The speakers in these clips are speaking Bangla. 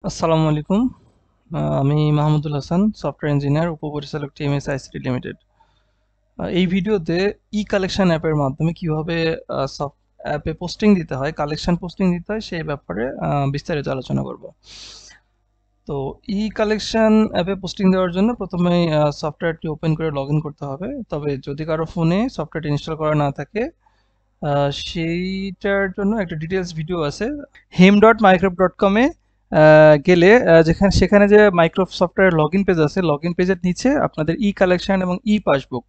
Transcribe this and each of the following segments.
আসসালামু আলাইকুম। আমি মাহমুদুল হাসান, সফটওয়্যার ইঞ্জিনিয়ার, উপপরিচালক টিএমএস আইসিটি লিমিটেড। এই ভিডিওতে কালেকশন অ্যাপের মাধ্যমে কিভাবে অ্যাপে পোস্টিং দিতে হয়, কালেকশন পোস্টিং দিতে হয় সেই ব্যাপারে বিস্তারিত আলোচনা করব। তো কালেকশন অ্যাপে পোস্টিং দেওয়ার জন্য প্রথমেই সফটওয়্যারটি ওপেন করে লগ ইন করতে হবে। তবে যদি কারো ফোনে সফটওয়্যারটি ইনস্টল করা না থাকে, সেইটার জন্য একটা ডিটেলস ভিডিও আছে hem.microsoft.com এ গেলে সেখানে যে Microsoft software log in page আছে, লগ ইন পেজের নিচে আপনাদের কালেকশন এবং পাসবুক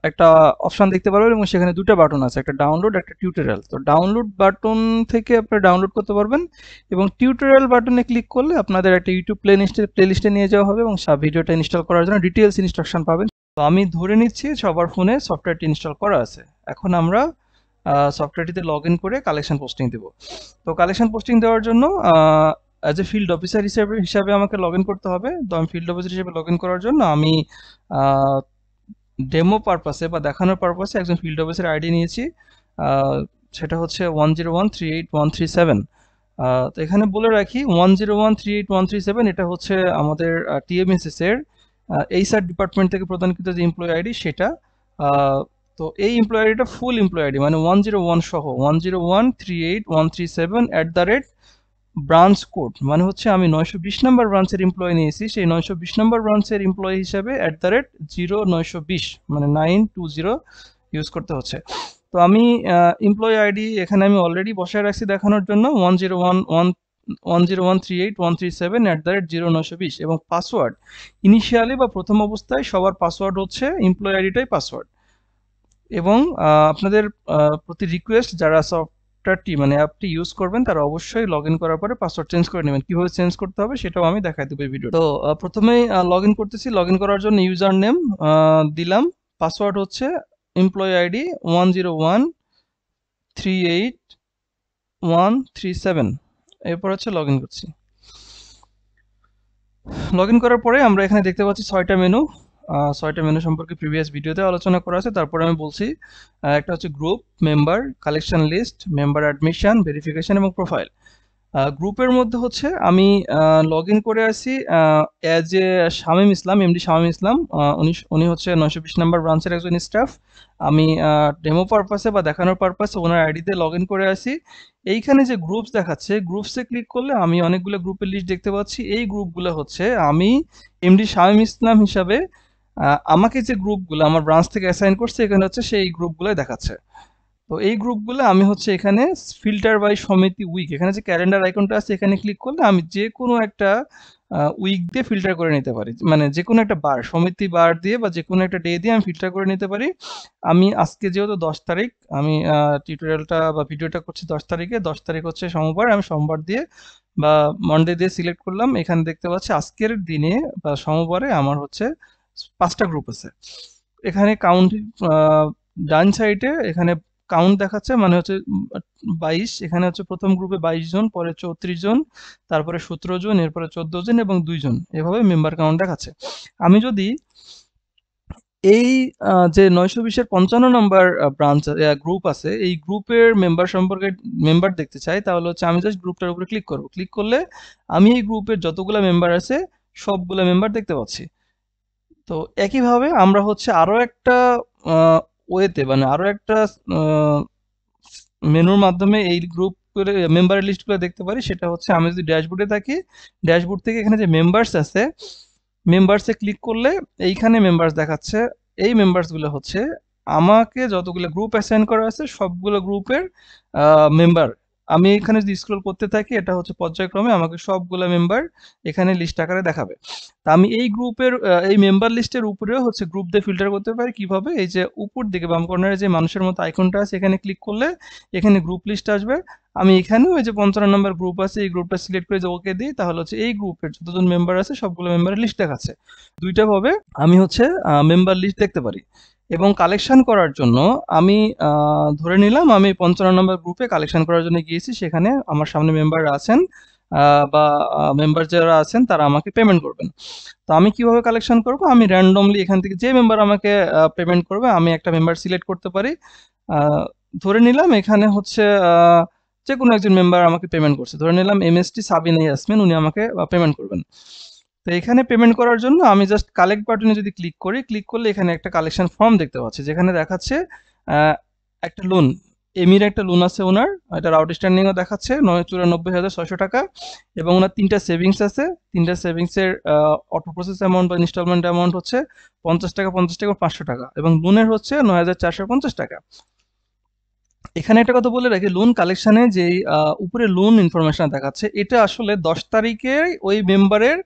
একটা অপশন দেখতে পারবেন এবং সেখানে দুটো বাটন আছে, একটা ডাউনলোড, একটা টিউটোরিয়াল। তো ডাউনলোড বাটন থেকে আপনারা ডাউনলোড করতে পারবেন এবং টিউটোরিয়াল বাটনে ক্লিক করলে আপনাদের একটা ইউটিউব প্লেলিস্টে নিয়ে যাওয়া হবে এবং ভিডিওটা ইনস্টল করার জন্য ডিটেলস ইনস্ট্রাকশন পাবেন। তো আমি ধরে নিচ্ছি সবার ফোনে সফটওয়্যারটি ইনস্টল করা আছে। এখন আমরা সফটওয়্যারটিতে লগ ইন করে কালেকশন পোস্টিং দেব। তো কালেকশন পোস্টিং দেওয়ার জন্য অ্যাজ এ ফিল্ড অফিসার হিসাবে আমাকে লগ ইন করতে হবে। তো আমি ফিল্ড অফিসার হিসেবে লগ ইন করার জন্য আমি ডেমো পারপাসে বা দেখানোর পারপাসে একজন ফিল্ড অফিসার আইডি নিয়েছি। সেটা হচ্ছে 101381337। তো এখানে বলে রাখি 101381337 এটা হচ্ছে আমাদের টিএমএসএস এর এইচআর ডিপার্টমেন্ট থেকে প্রদানকৃত যে এমপ্লয়ি আইডি সেটা। তো এই এমপ্লয়ি আইডিটা ফুল এমপ্লয়ি আইডি, মানে 101 সহ 101381337 ব্রাঞ্চ কোড, মানে হচ্ছে আমি 920 নম্বর ব্রাঞ্চের এমপ্লয়ি নিয়েছি, সেই 920 নম্বর ব্রাঞ্চের এমপ্লয়ি হিসাবে @0920 মানে 920 ইউজ করতে হচ্ছে। তো আমি এমপ্লয়ি আইডি এখানে আমি অলরেডি বসায় রাখছি দেখানোর জন্য 101381337 এবং পাসওয়ার্ড ইনিশিয়ালি বা প্রথম অবস্থায় সবার পাসওয়ার্ড হচ্ছে এমপ্লয়ি আইডিটাই পাসওয়ার্ড। এবং আপনাদের প্রতি রিকোয়েস্ট, যারা সফটওয়্যারটি মানে অ্যাপটি ইউজ করবেন তারা অবশ্যই লগ ইন করার পরে পাসওয়ার্ড চেঞ্জ করে নেবেন। কিভাবে চেঞ্জ করতে হবে সেটাও আমি দেখাই দেবো এই ভিডিও। তো প্রথমেই লগ ইন করতেছি। লগ ইন করার জন্য ইউজার নেম দিলাম, পাসওয়ার্ড হচ্ছে এমপ্লয়ি আইডি 101381337, এরপর হচ্ছে লগ ইন করছি। লগ ইন করার পরে আমরা এখানে দেখতে পাচ্ছি 6টা মেনু। 6টা মেনু সম্পর্কে প্রিভিয়াস ভিডিওতে আলোচনা করা আছে। তারপরে আমি বলছি একটা হচ্ছে group, member, collection list, member admission, verification এবং প্রোফাইল। গ্রুপের মধ্যে হচ্ছে আমি লগ ইন করে আসি as a Shamim Islam, MD Shamim Islam. উনি হচ্ছে 920 নাম্বার ব্রাঞ্চের একজন স্টাফ। আমি ডেমো পারপাসে বা দেখানোর পারপাসে ওনার আইডিতে লগ ইন করে আসি। এইখানে যে গ্রুপস দেখাচ্ছে, গ্রুপসে ক্লিক করলে আমি অনেকগুলো গ্রুপের লিস্ট দেখতে পাচ্ছি। এই গ্রুপগুলো হচ্ছে আমি এমডি শামীম ইসলাম হিসাবে আমাকে যে গ্রুপগুলো আমার ব্রাঞ্চ থেকে অ্যাসাইন করছে, এখানে হচ্ছে সেই গ্রুপগুলোই দেখাচ্ছে। তো এই গ্রুপগুলো আমি হচ্ছে এখানে ফিল্টার বাই সমিতি উইক, এখানে যে ক্যালেন্ডার আইকনটা আছে এখানে ক্লিক করলে আমি যে কোনো একটা উইক দিয়ে ফিল্টার করে নিতে পারি, মানে যে কোনো একটা বার, সমিতি বার দিয়ে বা যে কোনো একটা ডে দিয়ে আমি ফিল্টার করে নিতে পারি। আমি আজকে যেহেতু 10 তারিখ, আমি টিউটোরিয়ালটা বা ভিডিওটা করছি 10 তারিখে, 10 তারিখ হচ্ছে সোমবার, আমি সোমবার দিয়ে বা মন্ডে দিয়ে সিলেক্ট করলাম। এখানে দেখতে পাচ্ছি আজকের দিনে বা সোমবারে আমার হচ্ছে 5টা গ্রুপ আছে। এখানে কাউন্ট ডান সাইডে এখানে কাউন্ট দেখাচ্ছে, মানে হচ্ছে 22। এখানে হচ্ছে প্রথম গ্রুপে 22 জন, পরে 34 জন, তারপরে 17 জন, এরপরে 14 জন এবং 2 জন, এভাবে মেম্বার কাউন্ট দেখাচ্ছে। আমি যদি এই যে 920-এর 55 নম্বর ব্রাঞ্চ গ্রুপ আছে, এই গ্রুপের মেম্বার সম্পর্কে মেম্বার দেখতে চাই, তাহলে হচ্ছে আমি জাস্ট গ্রুপটার উপরে ক্লিক করব। ক্লিক করলে আমি এই গ্রুপের যতগুলো মেম্বার আছে সবগুলো মেম্বার দেখতে পাচ্ছি। তো একইভাবে আমরা হচ্ছে আরো একটা ওয়েতে, মানে আরো একটা মেনুর মাধ্যমে এই গ্রুপ করে মেম্বারের লিস্টগুলো দেখতে পারি। সেটা হচ্ছে আমি যদি ড্যাশবোর্ডে থাকি, ড্যাশবোর্ড থেকে এখানে যে মেম্বার্স আছে, মেম্বার্সে ক্লিক করলে এইখানে মেম্বার্স দেখাচ্ছে। এই মেম্বার্সগুলো হচ্ছে আমাকে যতগুলো গ্রুপ অ্যাসাইন করা আছে সবগুলো গ্রুপের মেম্বার। আমি এখানে যদি স্ক্রল করতে থাকি, এটা হচ্ছে পর্যায়ক্রমে আমাকে সবগুলো মেম্বার এখানে লিস্ট আকারে দেখাবে। তা আমি এই গ্রুপের এই মেম্বার লিস্টের উপরেও হচ্ছে গ্রুপ দিয়ে ফিল্টার করতে পারি। কিভাবে? এই যে উপর দিকে বাম কর্নারে যে মানুষের মতো আইকনটা আছে, এখানে ক্লিক করলে এখানে গ্রুপ লিস্ট আসবে। আমি এখানেও এই যে 55 নম্বর গ্রুপ আছে, এই গ্রুপটা সিলেক্ট করে যে ওকে দিই, তাহলে হচ্ছে এই গ্রুপের যতজন মেম্বার আছে সবগুলো মেম্বারের লিস্ট দেখাচ্ছে। দুইটা ভাবে আমি হচ্ছে মেম্বার লিস্ট দেখতে পারি। এবং কালেকশন করার জন্য আমি ধরে নিলাম আমি 55 নম্বর গ্রুপে কালেকশন করার জন্য গিয়েছি, সেখানে আমার সামনে মেম্বার আছেন বা মেম্বার যারা আছেন তারা আমাকে পেমেন্ট করবেন। তো আমি কিভাবে কালেকশন করব? আমি র্যান্ডমলি এখান থেকে যে মেম্বার আমাকে পেমেন্ট করবে আমি একটা মেম্বার সিলেক্ট করতে পারি। ধরে নিলাম এখানে হচ্ছে যে কোনো একজন মেম্বার আমাকে পেমেন্ট করছে, ধরে নিলাম এমএসটি সাবিনা ইয়াসমিন, উনি আমাকে পেমেন্ট করবেন। তো এখানে পেমেন্ট করার জন্য আমি জাস্ট কালেক্ট বাটনে যদি ক্লিক করি, ক্লিক করলে এখানে একটা কালেকশন ফর্ম দেখতে পাচ্ছি, যেখানে দেখাচ্ছে একটা লোন, এমির একটা লোন আছে ওনার, এটার আউটস্ট্যান্ডিংও দেখাচ্ছে 94,600 টাকা, এবং ওনার 3টা সেভিংস আছে। 3টা সেভিংসের অটো প্রসেস অ্যামাউন্ট বা ইনস্টলমেন্ট অ্যামাউন্ট হচ্ছে 50 টাকা, 50 টাকা, 500 টাকা, এবং লোনের হচ্ছে 9,450 টাকা। এখানে একটা কথা বলে রাখি, লোন কালেকশনে যেই উপরে লোন ইনফরমেশন দেখাচ্ছে, এটা আসলে 10 তারিখে ওই মেম্বারের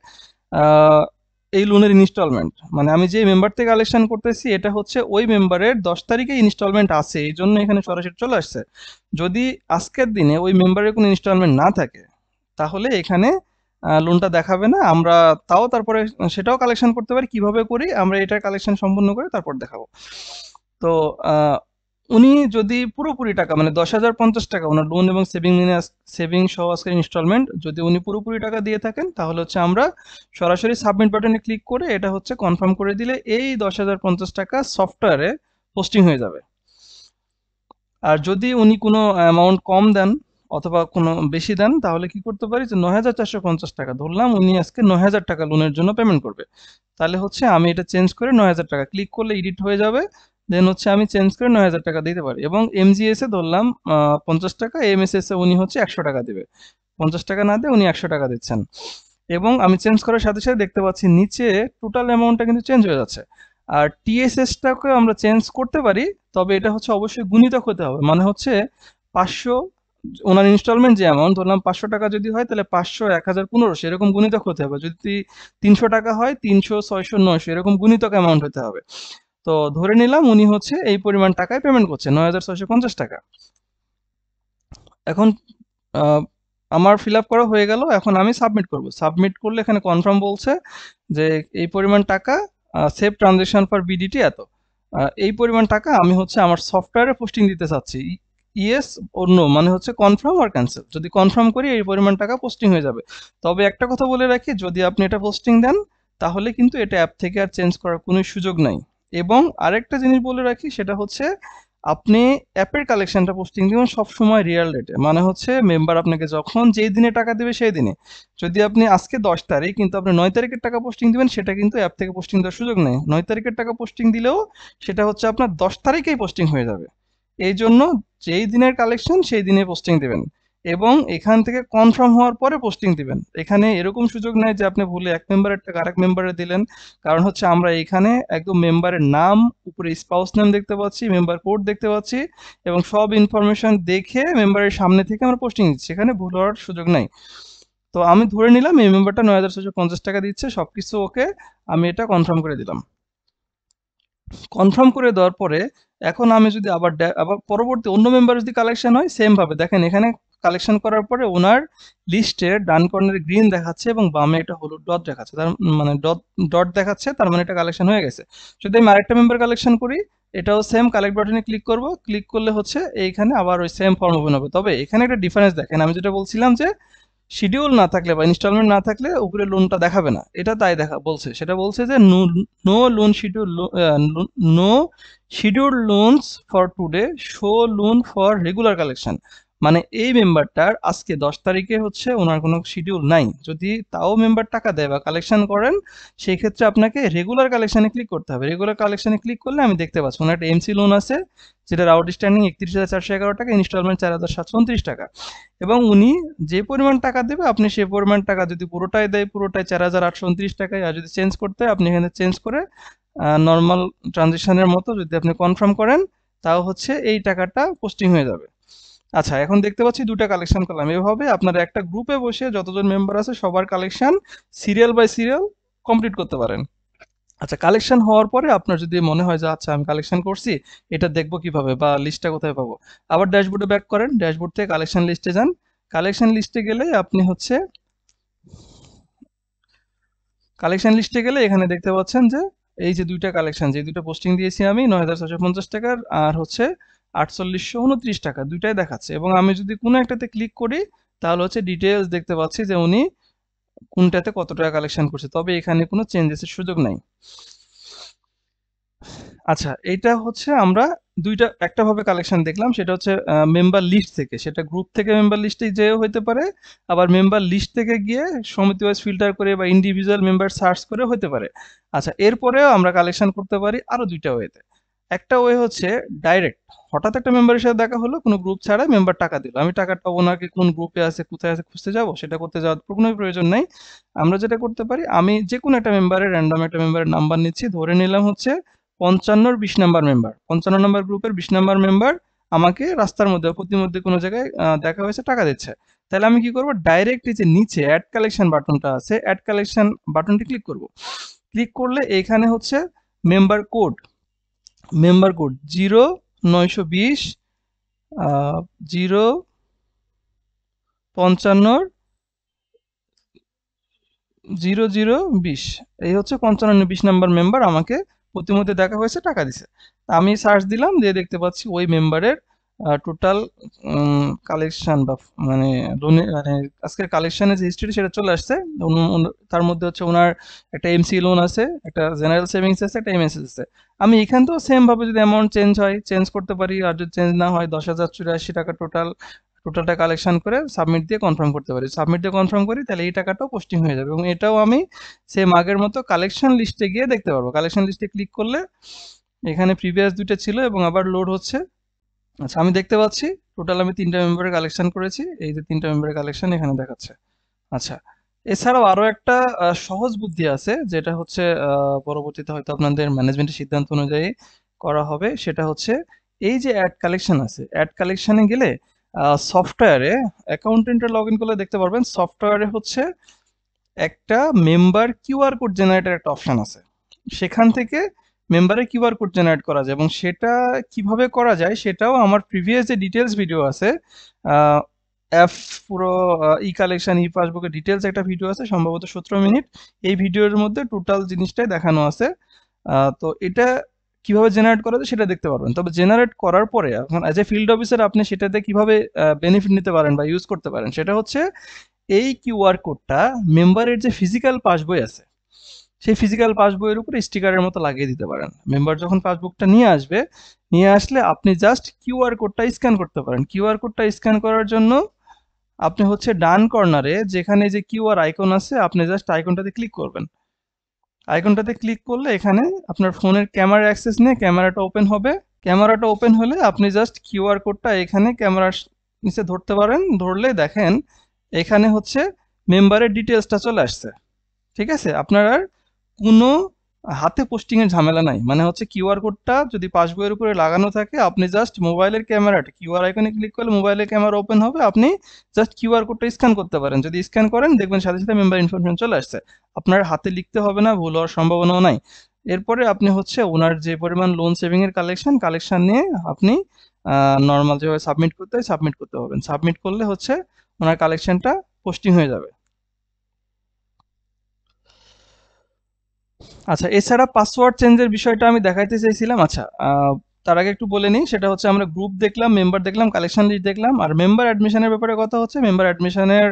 এই লোনের ইনস্টলমেন্ট, মানে আমি যে মেম্বার থেকে কালেকশন করতেছি এটা হচ্ছে ওই মেম্বারের 10 তারিখে ইনস্টলমেন্ট আছে, এই জন্য এখানে সরাসরি চলে আসছে। যদি আজকের দিনে ওই মেম্বারের কোনো ইনস্টলমেন্ট না থাকে, তাহলে এখানে লোনটা দেখাবে না। আমরা তাও তারপরে সেটাও কালেকশন করতে পারি, কিভাবে করি আমরা এটার কালেকশন সম্পূর্ণ করে তারপর দেখাবো। তো উনি যদি পুরোপুরি টাকা, মানে 10,050 টাকা ওনার লোন এবং সেভিং সহ আজকের ইনস্টলমেন্ট, যদি উনি পুরোপুরি টাকা দিয়ে থাকেন, তাহলে হচ্ছে আমরা সরাসরি সাবমিট বাটনে ক্লিক করে এটা হচ্ছে কনফার্ম করে দিলে এই 10,050 টাকা সফটওয়্যারে পোস্টিং হয়ে যাবে। আর যদি উনি কোনো অ্যামাউন্ট কম দেন অথবা কোনো বেশি দেন, তাহলে কি করতে পারি, যে 9,450 টাকা ধরলাম, উনি আজকে 9,000 টাকা লোনের জন্য পেমেন্ট করবে, তাহলে হচ্ছে আমি এটা চেঞ্জ করে 9,000 টাকা ক্লিক করলে এডিট হয়ে যাবে, দেন হচ্ছে আমি চেঞ্জ করে 9,000 টাকা দিতে পারি। এবং এমজিএস এ ধরলাম 50 টাকা, এমএসএস এ উনি হচ্ছে 100 টাকা দিবে, 50 টাকা না দিয়ে উনি 100 টাকা দিচ্ছেন। এবং আমি চেঞ্জ করার সাথে সাথে দেখতে পাচ্ছি নিচে টোটাল অ্যামাউন্টটা কিন্তু চেঞ্জ হয়ে যাচ্ছে। আর টিএসএসটাকে আমরা চেঞ্জ করতে পারি, তবে এটা হচ্ছে অবশ্যই গুণিতক হতে হবে, মানে হচ্ছে 500, ওনার ইনস্টলমেন্ট যে অ্যামাউন্ট ধরলাম 500 টাকা যদি হয়, তাহলে 500, 1000, 1500 এরকম গুণিতক হতে হবে। যদি 300 টাকা হয়, 300, 600, 900 এরকম গুণিতক অ্যামাউন্ট হতে হবে। তো ধরে নিলাম উনি হচ্ছে এই পরিমাণ টাকায় পেমেন্ট করছে, 9,650 টাকা। এখন আমার ফিল আপ করা হয়ে গেল, এখন আমি সাবমিট করব। সাবমিট করলে এখানে কনফার্ম বলছে যে এই পরিমাণ টাকা, সেভ ট্রানজেকশন ফর বিডিটি এত, এই পরিমাণ টাকা আমি হচ্ছে আমার সফটওয়্যারে পোস্টিং দিতে চাচ্ছি। ইয়েস ওর নো, মানে হচ্ছে কনফার্ম আর ক্যান্সেল। যদি কনফার্ম করি এই পরিমাণ টাকা পোস্টিং হয়ে যাবে। তবে একটা কথা বলে রাখি, যদি আপনি এটা পোস্টিং দেন, তাহলে কিন্তু এটা অ্যাপ থেকে আর চেঞ্জ করার কোনো সুযোগ নাই। এবং আরেকটা জিনিস বলে রাখি, সেটা হচ্ছে আপনি অ্যাপের কালেকশনটা পোস্টিং দিবেন সবসময় রিয়েল ডেটে, মানে হচ্ছে মেম্বার আপনাকে যখন যেই দিনে টাকা দেবে সেই দিনে। যদি আপনি আজকে 10 তারিখ কিন্তু আপনি 9 তারিখের টাকা পোস্টিং দিবেন, সেটা কিন্তু অ্যাপ থেকে পোস্টিং দেওয়ার সুযোগ নেই। 9 তারিখের টাকা পোস্টিং দিলেও সেটা হচ্ছে আপনার 10 তারিখেই পোস্টিং হয়ে যাবে। এই জন্য যেই দিনের কালেকশন সেই দিনে পোস্টিং দিবেন, এবং এখান থেকে কনফার্ম হওয়ার পরে পোস্টিং দিবেন। এখানে এরকম সুযোগ নাই যে আপনি ভুলে এক মেম্বারের টাকা আরেক মেম্বারে দিলেন, কারণ হচ্ছে আমরা এখানে একদম মেম্বারের নাম, উপরে স্পাউস নেম দেখতে পাচ্ছি, মেম্বার কোড দেখতে পাচ্ছি, এবং সব ইনফরমেশন দেখে মেম্বারের সামনে থেকে আমরা পোস্টিং দিচ্ছি, এখানে ভুল হওয়ার সুযোগ নাই। তো আমি ধরে নিলাম এই মেম্বারটা 9,650 টাকা দিচ্ছে, সবকিছু ওকে, আমি এটা কনফার্ম করে দিলাম। কনফার্ম করে দেওয়ার পরে এখন আমি যদি আবার পরবর্তী অন্য মেম্বার যদি কালেকশন হয়, সেম ভাবে দেখেন এখানে কালেকশন করার পরে ওনার লিস্টে ডান কর্নারে গ্রিন দেখাচ্ছে এবং বামে এটা হলুদ ডট দেখাচ্ছে, তার মানে ডট দেখাচ্ছে, তার মানে এটা কালেকশন হয়ে গেছে। যদি আমি আরেকটা মেম্বার কালেকশন করি, এটাও সেম, কালেক্ট বাটনে ক্লিক করব, ক্লিক করলে হচ্ছে এইখানে আবার ওই সেম ফর্ম ওপেন হবে। তবে এখানে একটা ডিফারেন্স দেখেন, আমি যেটা বলছিলাম যে শিডিউল না থাকলে বা ইনস্টলমেন্ট না থাকলে উপরে লোনটা দেখাবে না, এটা তাই বলছে, সেটা বলছে যে no loan schedule, no schedule loans for today, show loan for regular collection. মানে এই মেম্বারটার আজকে 10 তারিখে হচ্ছে ওনার কোনো শিডিউল নাই। যদি তাও মেম্বার টাকা দেয় বা কালেকশন করেন, সেই ক্ষেত্রে আপনাকে রেগুলার কালেকশনে ক্লিক করতে হবে। রেগুলার কালেকশনে ক্লিক করলে আমি দেখতে পাচ্ছি ওনার একটা এমসি লোন আছে, যেটার আউটস্ট্যান্ডিং 31,411 টাকা, ইনস্টলমেন্ট 4,729 টাকা। এবং উনি যে পরিমাণ টাকা দেবে, আপনি সেই পরিমাণ টাকা যদি পুরোটাই দেয়, পুরোটাই 4,829 টাকায়, আর যদি চেঞ্জ করতে হয় আপনি এখানে চেঞ্জ করে নর্মাল ট্রানজেকশনের মতো যদি আপনি কনফার্ম করেন, তাও হচ্ছে এই টাকাটা পোস্টিং হয়ে যাবে। আচ্ছা, এখন দেখতে পাচ্ছি দুটা কালেকশন করলাম। এভাবে আপনারা একটা গ্রুপে বসে যতজন মেম্বার আছে সবার collection serial by serial complete করতে পারেন। আচ্ছা, কালেকশন হওয়ার পরে আপনার যদি মনে হয় যে আচ্ছা আমি কালেকশন করছি, এটা দেখবো কিভাবে বা লিস্টটা কোথায় পাবো, আবার ড্যাশবোর্ডে ব্যাক করেন, ড্যাশবোর্ড থেকে কালেকশন লিস্টে যান। কালেকশন লিস্টে গেলে আপনি হচ্ছে কালেকশন লিস্টে গেলে এখানে দেখতে পাচ্ছেন যে এই যে দুইটা কালেকশন, যে দুইটা পোস্টিং দিয়েছি আমি 9,650 টাকার আর হচ্ছে 4,829 টাকা, দুইটাই দেখাচ্ছে। এবং আমি যদি কোনো একটাতে ক্লিক করি, তাহলে হচ্ছে ডিটেলস দেখতে পাচ্ছি যে উনি কোনটাতে কত টাকা কালেকশন করছে, তবে এখানে কোনো চেঞ্জেসের সুযোগ নাই। আচ্ছা, এটা হচ্ছে আমরা একটা ভাবে কালেকশন দেখলাম, সেটা হচ্ছে মেম্বার লিস্ট থেকে, সেটা গ্রুপ থেকে মেম্বার লিস্টে যেও হতে পারে, আবার মেম্বার লিস্ট থেকে গিয়ে সমিতি ওয়াইজ ফিল্টার করে বা ইন্ডিভিজুয়াল মেম্বার সার্চ করে হতে পারে। আচ্ছা, এরপরেও আমরা কালেকশন করতে পারি আরো দুইটা ওয়েতে। একটা ওয়ে হচ্ছে ডাইরেক্ট, হঠাৎ একটা মেম্বারের সাথে দেখা হলো, কোনো গ্রুপ ছাড়া মেম্বার টাকা দিল, আমি টাকাটা ওনাকে কোন গ্রুপে আছে কোথায় আছে খুঁজতে যাব, সেটা করতে যাওয়ার কোনো প্রয়োজন নেই। আমরা যেটা করতে পারি, আমি যে কোনো একটা মেম্বারের র্যান্ডম একটা মেম্বারের নাম্বার নিচ্ছি, ধরে নিলাম হচ্ছে 55-র 20 নাম্বার মেম্বার, 55 নাম্বার গ্রুপের 20 নাম্বার মেম্বার আমাকে রাস্তার মধ্যে প্রতিমধ্যে কোনো জায়গায় দেখা হয়েছে, টাকা দিচ্ছে। তাহলে আমি কি করব, ডাইরেক্ট এই যে নিচে অ্যাড কালেকশন বাটনটা আছে, অ্যাড কালেকশন বাটনটি ক্লিক করব। ক্লিক করলে এখানে হচ্ছে মেম্বার কোড, 0920 055 0020, এই হচ্ছে 55-20 নাম্বার মেম্বার আমাকে প্রতিমধ্যে দেখা হয়েছে, টাকা দিছে। তা আমি সার্চ দিলাম, দিয়ে দেখতে পাচ্ছি ওই মেম্বারের টোটাল কালেকশন বা মানে লোনে মানে আজকের কালেকশনের যে হিস্ট্রি সেটা চলে আসছে। তার মধ্যে হচ্ছে ওনার একটা এমসি লোন আছে, একটা জেনারেল সেভিংস আছে, একটা এমএসএস আছে। আমি এখান থেকেও সেম ভাবে যদি অ্যামাউন্ট চেঞ্জ হয় চেঞ্জ করতে পারি, আর যদি চেঞ্জ না হয় 10,084 টাকা টোটালটা কালেকশন করে সাবমিট দিয়ে কনফার্ম করতে পারি। সাবমিট দিয়ে কনফার্ম করি, তাহলে এই টাকাটাও পোস্টিং হয়ে যাবে, এবং এটাও আমি সেম আগের মতো কালেকশন লিস্টে গিয়ে দেখতে পারবো। কালেকশন লিস্টে ক্লিক করলে এখানে প্রিভিয়াস দুইটা ছিল এবং আবার লোড হচ্ছে। আচ্ছা, আমি দেখতে পাচ্ছি টোটাল আমি 3টা মেম্বারের কালেকশন করেছি, এই যে 3টা মেম্বারের কালেকশন এখানে দেখাচ্ছে। আচ্ছা, এছাড়াও আরো একটা সহজ বুদ্ধি আছে, যেটা হচ্ছে পরবর্তীতে হয়তো আপনাদের ম্যানেজমেন্টের সিদ্ধান্ত অনুযায়ী করা হবে। সেটা হচ্ছে এই যে অ্যাড কালেকশন আছে, অ্যাড কালেকশনে গেলে সফটওয়্যারে অ্যাকাউন্টেন্টে লগ ইন করলে দেখতে পারবেন সফটওয়্যারে হচ্ছে একটা মেম্বার কিউআর কোড জেনারেটের একটা অপশন আছে। সেখান থেকে মেম্বারের কিউআর কোড জেনারেট করা যায়, এবং সেটা কিভাবে করা যায় সেটাও আমার প্রিভিয়াস যে ডিটেলস ভিডিও আছে, অ্যাপ পুরো ই কালেকশন ই পাসবুকের ডিটেলস একটা ভিডিও আছে, সম্ভবত 17 মিনিট। এই ভিডিওর মধ্যে টোটাল জিনিসটাই দেখানো আছে। তো এটা কিভাবে জেনারেট করা যায় সেটা দেখতে পারবেন। তবে জেনারেট করার পরে এখন অ্যাজ এ ফিল্ড অফিসার আপনি সেটাতে কিভাবে বেনিফিট নিতে পারেন বা ইউজ করতে পারেন, সেটা হচ্ছে এই কিউআর কোডটা মেম্বারের যে ফিজিক্যাল পাসবই আছে সেই ফিজিক্যাল পাসবইয়ের উপরে স্টিকারের মতো লাগিয়ে দিতে পারেন। মেম্বার যখন পাসবুকটা নিয়ে আসবে, নিয়ে আসলে আপনি জাস্ট কিউআর কোডটা স্ক্যান করতে পারেন। কিউআর কোডটা স্ক্যান করার জন্য আপনি হচ্ছে ডান কর্নারে যেখানে যে কিউআর আইকন আছে, আপনি জাস্ট আইকনটাতে ক্লিক করবেন। আইকনটাতে ক্লিক করলে এখানে আপনার ফোনের ক্যামেরা অ্যাক্সেস নিয়ে ক্যামেরাটা ওপেন হবে। ক্যামেরাটা ওপেন হলে আপনি জাস্ট কিউআর কোডটা এখানে ক্যামেরার নিচে ধরতে পারেন। ধরলে দেখেন এখানে হচ্ছে মেম্বারের ডিটেলসটা চলে আসছে। ঠিক আছে, আপনার আর কোনো হাতে পোস্টিং এর ঝামেলা নাই। মানে হচ্ছে কিউআর কোডটা যদি পাসবইয়ের উপরে লাগানো থাকে, আপনি জাস্ট মোবাইলের ক্যামেরাটা কিউআর আইকনে ক্লিক করলে মোবাইলের ক্যামেরা ওপেন হবে, আপনি জাস্ট কিউআর কোডটা স্ক্যান করতে পারেন। যদি স্ক্যান করেন দেখবেন সাথে সাথে মেম্বার ইনফরমেশন চলে আসছে। আপনার হাতে লিখতে হবে না, ভুল হওয়ার সম্ভাবনাও নাই। এরপরে আপনি হচ্ছে ওনার যে পরিমাণ লোন সেভিং এর কালেকশন নিয়ে আপনি নর্মাল যেভাবে সাবমিট করতে হয় সাবমিট করতে পারবেন। সাবমিট করলে হচ্ছে ওনার কালেকশনটা পোস্টিং হয়ে যাবে। আচ্ছা, এছাড়া পাসওয়ার্ড চেঞ্জের বিষয়টা আমি দেখাইতে চাইছিলাম। আচ্ছা, তার আগে একটু বলে নিই, সেটা হচ্ছে আমরা গ্রুপ দেখলাম, মেম্বার দেখলাম, কালেকশন লিস্ট দেখলাম, আর মেম্বার অ্যাডমিশনের ব্যাপারে কথা হচ্ছে। মেম্বার অ্যাডমিশনের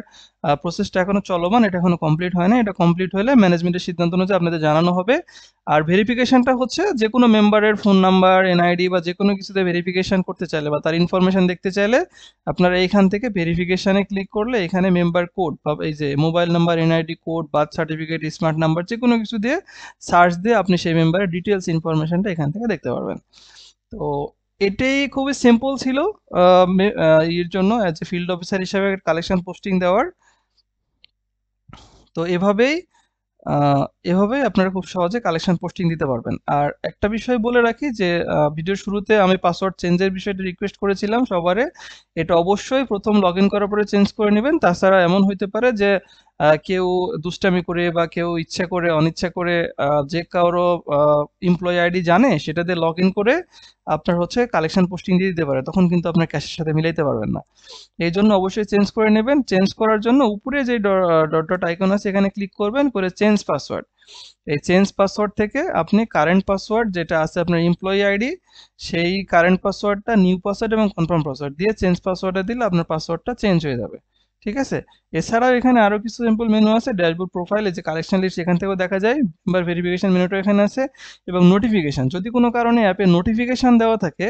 প্রসেসটা এখনো চলমান, এটা এখনো কমপ্লিট হয় না। এটা কমপ্লিট হলে ম্যানেজমেন্টের সিদ্ধান্ত অনুযায়ী আপনাদের জানানো হবে। আর ভেরিফিকেশনটা হচ্ছে যে কোনো মেম্বারের ফোন নাম্বার, এনআইডি বা যে কোনো কিছুতে ভেরিফিকেশন করতে চাইলে বা তার ইনফরমেশন দেখতে চাইলে আপনারা এইখান থেকে ভেরিফিকেশনে ক্লিক করলে এখানে মেম্বার কোড বা এই যে mobile number, NID code, birth certificate, smart number যে কোনো কিছু দিয়ে সার্চ দিয়ে আপনি সেই মেম্বারের ডিটেলস ইনফরমেশনটা এখান থেকে দেখতে পারবেন। তো এটাই খুবই সিম্পল ছিল এর জন্য অ্যাজ এ ফিল্ড অফিসার হিসেবে কালেকশন পোস্টিং দেওয়ার। তো এভাবেই আপনারা খুব সহজে কালেকশন পোস্টিং দিতে পারবেন। আর একটা বিষয় বলে রাখি যে ভিডিওর শুরুতে আমি পাসওয়ার্ড চেঞ্জের বিষয়টা রিকোয়েস্ট করেছিলাম সবারে। এটা অবশ্যই প্রথম লগ ইন করার পরে চেঞ্জ করে নেবেন। তাছাড়া এমন হইতে পারে যে কেউ দুষ্টামি করে বা কেউ ইচ্ছা করে অনিচ্ছা করে যে কারো এমপ্লয়ি আইডি জানে সেটা দিয়ে লগ ইন করে আপনার হচ্ছে কালেকশন পোস্টিং দিয়ে দিতে পারে, তখন কিন্তু আপনার ক্যাশের সাথে মিলাইতে পারবেন না। এই জন্য অবশ্যই চেঞ্জ করে নেবেন। চেঞ্জ করার জন্য উপরে যে ডট ডট আইকন আছে এখানে ক্লিক করবেন, করে চেঞ্জ পাসওয়ার্ড। এই চেঞ্জ পাসওয়ার্ড থেকে আপনি কারেন্ট পাসওয়ার্ড যেটা আছে আপনার এমপ্লয়ি আইডি, সেই কারেন্ট পাসওয়ার্ডটা নিউ পাসওয়ার্ড এবং কনফার্ম পাসওয়ার্ড দিয়ে চেঞ্জ পাসওয়ার্ডে দিলে আপনার পাসওয়ার্ডটা চেঞ্জ হয়ে যাবে। ঠিক আছে? এছাড়াও এখানে আরো কিছু সিম্পল মেনু আছে। ড্যাশবোর্ড প্রোফাইল, এই যে কালেকশন লিস্ট এখান থেকেও দেখা যায়। মেম্বার ভেরিফিকেশন মেনুটা এখানে আছে এবং নোটিফিকেশন। যদি কোনো কারণে অ্যাপে নোটিফিকেশন দেওয়া থাকে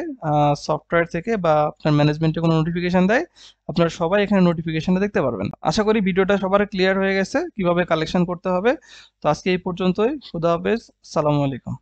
সফটওয়্যার থেকে বা আপনার ম্যানেজমেন্টে কোনো নোটিফিকেশন দেয়, আপনারা সবাই এখানে নোটিফিকেশনটা দেখতে পারবেন। আশা করি ভিডিওটা সবার ক্লিয়ার হয়ে গেছে কিভাবে কালেকশন করতে হবে। তো আজকে এই পর্যন্তই। খুদা হাফেজ। আসসালামু আলাইকুম।